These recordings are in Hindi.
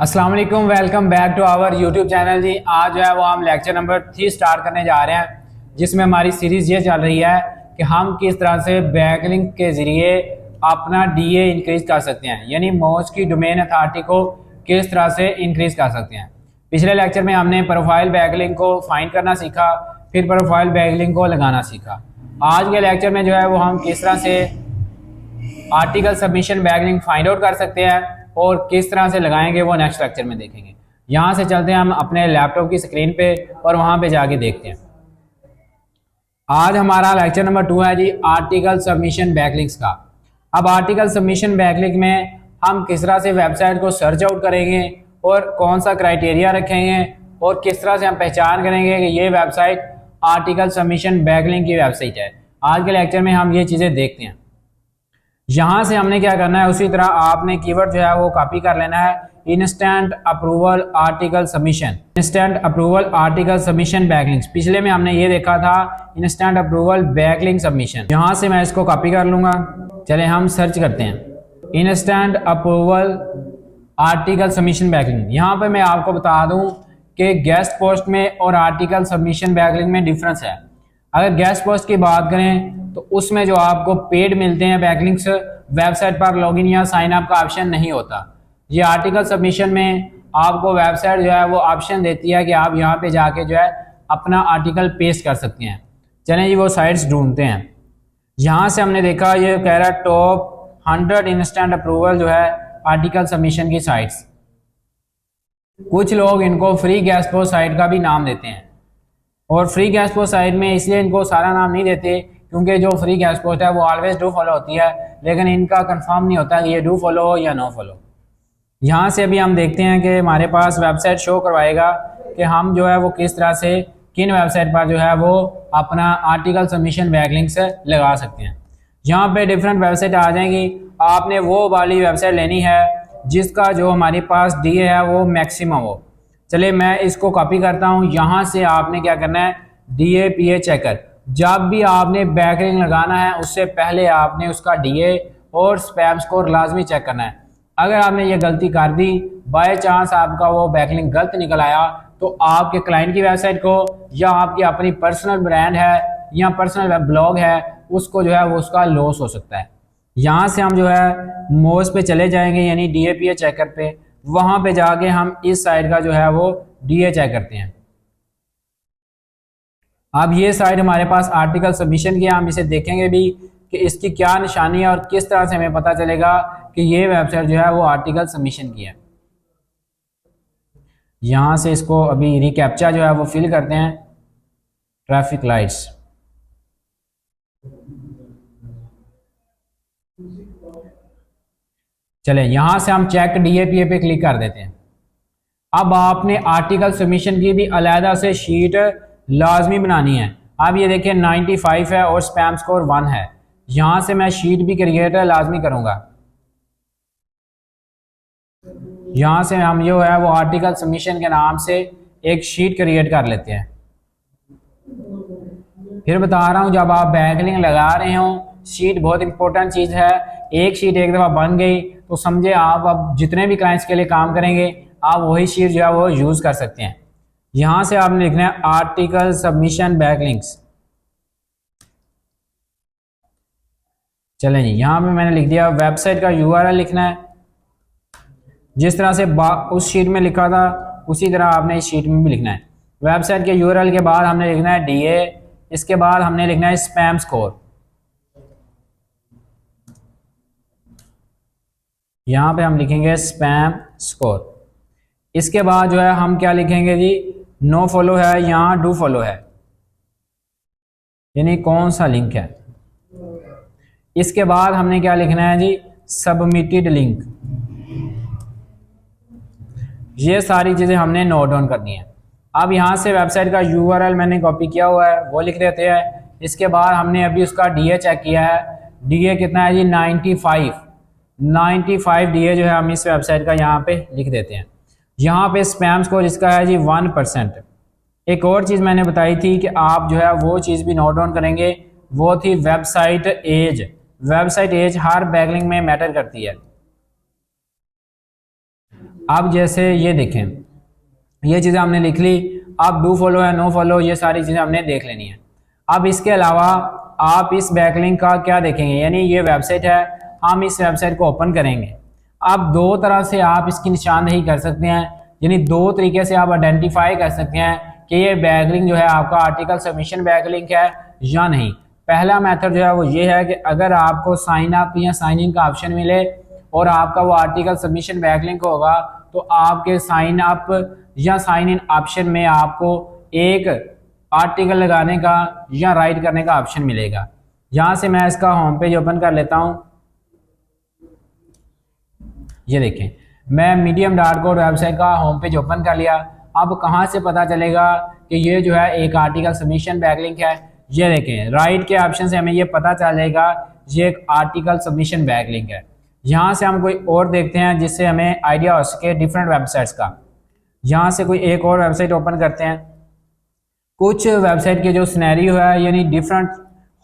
अस्सलाम वालेकुम, welcome back to our YouTube channel जी। आज जो है वो हम लेक्चर नंबर 3 स्टार्ट करने जा रहे हैं, जिसमें हमारी सीरीज़ ये चल रही है कि हम किस तरह से बैकलिंक के ज़रिए अपना डीए इंक्रीज़ कर सकते हैं, यानी मौज की डोमेन अथॉरिटी को किस तरह से इंक्रीज़ कर सकते हैं। पिछले लेक्चर में हमने प्रोफाइल बैकलिंक को फाइंड करना सीखा, फिर प्रोफाइल बैकलिंक को लगाना सीखा। आज के लेक्चर में जो है वो हम किस तरह से article submission backlink find out कर सकते हैं और किस तरह से लगाएंगे वो नेक्स्ट लेक्चर में देखेंगे। यहाँ से चलते हैं हम अपने लैपटॉप की स्क्रीन पे और वहाँ पे जाके देखते हैं। आज हमारा लेक्चर नंबर 2 है जी, आर्टिकल सबमिशन बैकलिंक्स का। अब आर्टिकल सबमिशन बैकलिंक में हम किस तरह से वेबसाइट को सर्च आउट करेंगे और कौन सा क्राइटेरिया रखेंगे और किस तरह से हम पहचान करेंगे कि ये वेबसाइट आर्टिकल सबमिशन बैकलिंक की वेबसाइट है। आज के लेक्चर में हम ये चीज़ें देखते हैं। यहाँ से हमने क्या करना है, उसी तरह आपने कीवर्ड जो है वो कॉपी कर लेना है, instant approval article submission, instant approval article submission backlinks. पिछले में हमने ये देखा था इंस्टेंट अप्रूवल बैकलिंक सबमिशन। यहाँ से मैं इसको कॉपी कर लूंगा। चले हम सर्च करते हैं instant approval article submission backlink. यहाँ पे मैं आपको बता दूं कि गेस्ट पोस्ट में और आर्टिकल सबमिशन बैकलिंक में डिफरेंस है। अगर गेस्ट पोस्ट की बात करें तो उसमें जो आपको पेड मिलते हैं बैकलिंक्स, वेबसाइट पर लॉगिन या साइन अप का ऑप्शन नहीं होता। ये आर्टिकल सबमिशन में आपको वेबसाइट जो है वो ऑप्शन देती है कि आप यहाँ पे जाके जो है अपना आर्टिकल पेस्ट कर सकते हैं। चलें जी वो साइट्स ढूंढते हैं। यहाँ से हमने देखा ये कह रहा है टॉप 100 इंस्टेंट अप्रूवल जो है आर्टिकल सबमिशन की साइट्स। कुछ लोग इनको फ्री गेस्ट पोस्ट साइट का भी नाम देते हैं, और फ्री गेस्ट पोस्ट साइट में इसलिए इनको सारा नाम नहीं देते क्योंकि जो फ्री गेस्ट पोस्ट है वो ऑलवेज डू फॉलो होती है, लेकिन इनका कंफर्म नहीं होता कि ये डू फॉलो हो या नो फॉलो। यहाँ से अभी हम देखते हैं कि हमारे पास वेबसाइट शो करवाएगा कि हम जो है वो किस तरह से किन वेबसाइट पर जो है वो अपना आर्टिकल सबमिशन बैकलिंक्स लगा सकते हैं। यहाँ पे डिफरेंट वेबसाइट आ जाएंगी। आपने वो वाली वेबसाइट लेनी है जिसका जो हमारे पास डीए है वो मैक्सिमम हो। चलिए मैं इसको कॉपी करता हूँ। यहाँ से आपने क्या करना है, DAPA चेकर। जब भी आपने बैकलिंक लगाना है उससे पहले आपने उसका डीए और स्पैम स्कोर लाजमी चेक करना है। अगर आपने ये गलती कर दी, बाय चांस आपका वो बैकलिंक गलत निकल आया, तो आपके क्लाइंट की वेबसाइट को या आपकी अपनी पर्सनल ब्रांड है या पर्सनल ब्लॉग है उसको जो है वो उसका लॉस हो सकता है। यहाँ से हम जो है मोज पे चले जाएंगे, यानी DAPA चेकर पे। वहाँ पे जाके हम इस साइट का जो है वो डीए चेक करते हैं। अब ये साइट हमारे पास आर्टिकल सबमिशन की है। हम इसे देखेंगे भी कि इसकी क्या निशानी है और किस तरह से हमें पता चलेगा कि ये वेबसाइट जो है वो आर्टिकल सबमिशन की है। यहाँ से इसको अभी रिकैप्चा जो है वो फिल करते हैं, ट्रैफिक लाइट्स। चले यहाँ से हम चेक DAPA पे क्लिक कर देते हैं। अब आपने आर्टिकल सबमिशन की भी अलहदा से शीट लाजमी बनानी है। अब ये देखिए 95 है और स्पैम स्कोर 1 है। यहाँ से मैं शीट भी क्रिएट लाजमी करूँगा। यहाँ से हम जो है वो आर्टिकल सबमिशन के नाम से एक शीट क्रिएट कर लेते हैं। फिर बता रहा हूँ, जब आप बैकलिंक लगा रहे हो शीट बहुत इंपॉर्टेंट चीज़ है। एक शीट एक दफ़ा बन गई तो समझे आप अब जितने भी क्लाइंट्स के लिए काम करेंगे आप वही शीट जो है वो यूज़ कर सकते हैं। यहाँ से आपने लिखना है आर्टिकल सबमिशन बैकलिंक्स। चलें जी, यहाँ पे मैंने लिख दिया। वेबसाइट का URL लिखना है, जिस तरह से उस शीट में लिखा था उसी तरह आपने इस शीट में भी लिखना है। वेबसाइट के URL के बाद हमने लिखना है डीए, इसके बाद हमने लिखना है स्पैम स्कोर। यहाँ पे हम लिखेंगे स्पैम स्कोर। इसके बाद जो है हम क्या लिखेंगे जी, नो फॉलो है या डू फॉलो है, यानी कौन सा लिंक है। इसके बाद हमने क्या लिखना है जी, सबमिटेड लिंक। ये सारी चीज़ें हमने नोट डाउन करनी है। अब यहाँ से वेबसाइट का URL मैंने कॉपी किया हुआ है वो लिख देते हैं। इसके बाद हमने अभी उसका डीए चेक किया है। डीए कितना है जी, 95 डीए जो है हम इस वेबसाइट का यहाँ पे लिख देते हैं। यहाँ पे स्पैम स्कोर इसका है जी 1%। एक और चीज़ मैंने बताई थी कि आप जो है वो चीज़ भी नोट डाउन करेंगे, वो थी वेबसाइट एज। वेबसाइट एज हर बैकलिंक में मैटर करती है। अब जैसे ये देखें, ये चीज़ें हमने लिख ली। अब डू फॉलो है, नो फॉलो, ये सारी चीज़ें हमने देख लेनी है। अब इसके अलावा आप इस बैकलिंक का क्या देखेंगे, यानी ये वेबसाइट है, हम इस वेबसाइट को ओपन करेंगे। अब दो तरह से आप इसकी निशानदेही कर सकते हैं, यानी दो तरीके से आप आइडेंटिफाई कर सकते हैं कि ये बैकलिंक जो है आपका आर्टिकल सबमिशन बैकलिंक है या नहीं। पहला मेथड जो है वो ये है कि अगर आपको साइन अप या साइन इन का ऑप्शन मिले और आपका वो आर्टिकल सबमिशन बैकलिंक होगा, तो आपके साइन अप या साइन इन ऑप्शन में आपको एक आर्टिकल लगाने का या राइट करने का ऑप्शन मिलेगा। यहां से मैं इसका होम पेज ओपन कर लेता हूं। ये देखें, मैं medium.co वेबसाइट का होम पेज ओपन कर लिया। अब कहां से पता चलेगा कि ये जो है एक आर्टिकल सबमिशन बैकलिंक है? ये देखें, राइट के ऑप्शन से हमें ये पता चलेगा ये एक आर्टिकल सबमिशन बैकलिंक है। यहाँ से हम कोई और देखते हैं जिससे हमें आइडिया हो सके डिफरेंट वेबसाइट्स का। यहाँ से कोई एक और वेबसाइट ओपन करते हैं। कुछ वेबसाइट के जो सिनेरियो है, यानी डिफरेंट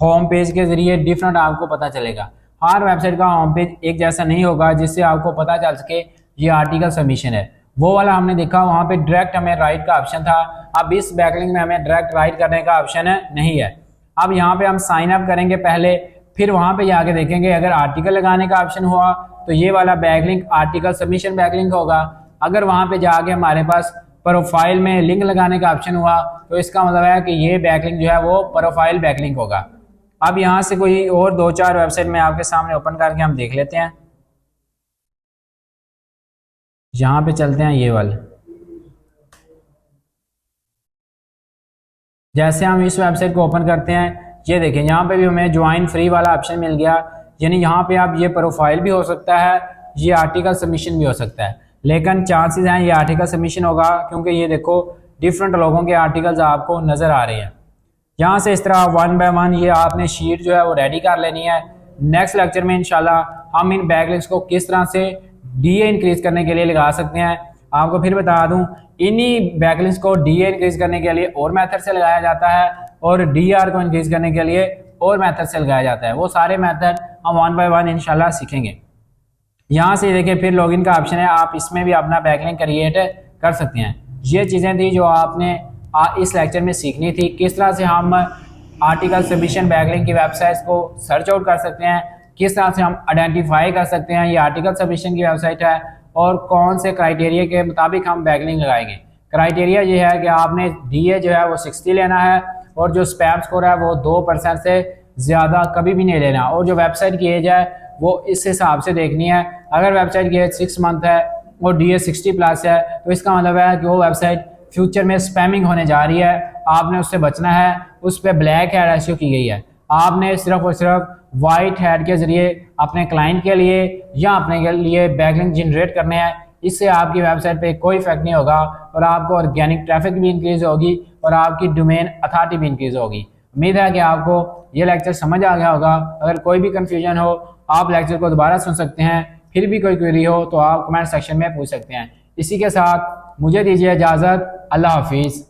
होम पेज के जरिए डिफरेंट आपको पता चलेगा। हर वेबसाइट का होम पेज एक जैसा नहीं होगा जिससे आपको पता चल सके ये आर्टिकल सबमिशन है। वो वाला हमने देखा, वहाँ पे डायरेक्ट हमें राइट का ऑप्शन था। अब इस बैकलिंक में हमें डायरेक्ट राइट करने का ऑप्शन नहीं है। अब यहाँ पे हम साइन अप करेंगे पहले, फिर वहाँ पे जाके देखेंगे अगर आर्टिकल लगाने का ऑप्शन हुआ तो ये वाला बैकलिंक आर्टिकल सबमिशन बैकलिंक होगा। अगर वहाँ पे जाके हमारे पास प्रोफाइल में लिंक लगाने का ऑप्शन हुआ तो इसका मतलब है कि ये बैकलिंक जो है वो प्रोफाइल बैकलिंक होगा। अब यहाँ से कोई और दो चार वेबसाइट में आपके सामने ओपन करके हम देख लेते हैं। यहाँ पे चलते हैं, ये वाले। जैसे हम इस वेबसाइट को ओपन करते हैं, ये देखें, यहाँ पे भी हमें ज्वाइन फ्री वाला ऑप्शन मिल गया। यानी यहाँ पे आप ये प्रोफाइल भी हो सकता है, ये आर्टिकल सबमिशन भी हो सकता है, लेकिन चांसेस हैं ये आर्टिकल सबमिशन होगा क्योंकि ये देखो डिफरेंट लोगों के आर्टिकल्स आपको नज़र आ रहे हैं। यहाँ से इस तरह वन बाय वन ये आपने शीट जो है वो रेडी कर लेनी है। नेक्स्ट लेक्चर में इंशाल्लाह हम इन बैकलिंक्स को किस तरह से डीए इंक्रीज करने के लिए लगा सकते हैं। आपको फिर बता दूं, इन्हीं बैकलिंक्स को डीए इंक्रीज करने के लिए और मेथड से लगाया जाता है और डीआर को इंक्रीज करने के लिए और मेथड से लगाया जाता है। वो सारे मेथड हम वन बाय वन इंशाल्लाह सीखेंगे। यहाँ से देखिए फिर लॉगिन का ऑप्शन है, आप इसमें भी अपना बैकलिंक क्रिएट कर सकते हैं। ये चीज़ें थी जो आपने इस लेक्चर में सीखनी थी, किस तरह से हम आर्टिकल सबमिशन बैकलिंक की वेबसाइट्स को सर्च आउट कर सकते हैं, किस तरह से हम आइडेंटिफाई कर सकते हैं ये आर्टिकल सबमिशन की वेबसाइट है और कौन से क्राइटेरिया के मुताबिक हम बैकलिंक लगाएंगे। क्राइटेरिया ये है कि आपने डीए जो है वो 60 लेना है और जो स्पैम स्कोर है वो 2% से ज़्यादा कभी भी नहीं लेना, और जो वेबसाइट की एज है वो इस हिसाब से देखनी है। अगर वेबसाइट की एज 6 मंथ है और डीए 60+ है तो इसका मतलब है कि वो वेबसाइट फ्यूचर में स्पैमिंग होने जा रही है, आपने उससे बचना है। उस पर ब्लैक हैड रेशियो की गई है, आपने सिर्फ और सिर्फ वाइट हैड के जरिए अपने क्लाइंट के लिए या अपने के लिए बैकलिंक जनरेट करने हैं। इससे आपकी वेबसाइट पे कोई इफेक्ट नहीं होगा और आपको ऑर्गेनिक ट्रैफिक भी इंक्रीज होगी और आपकी डोमेन अथॉरिटी भी इंक्रीज होगी। उम्मीद है कि आपको ये लेक्चर समझ आ गया होगा। अगर कोई भी कंफ्यूजन हो आप लेक्चर को दोबारा सुन सकते हैं, फिर भी कोई क्वेरी हो तो आप कमेंट सेक्शन में पूछ सकते हैं। इसी के साथ मुझे दीजिए इजाज़त। अल्लाह हाफिज़।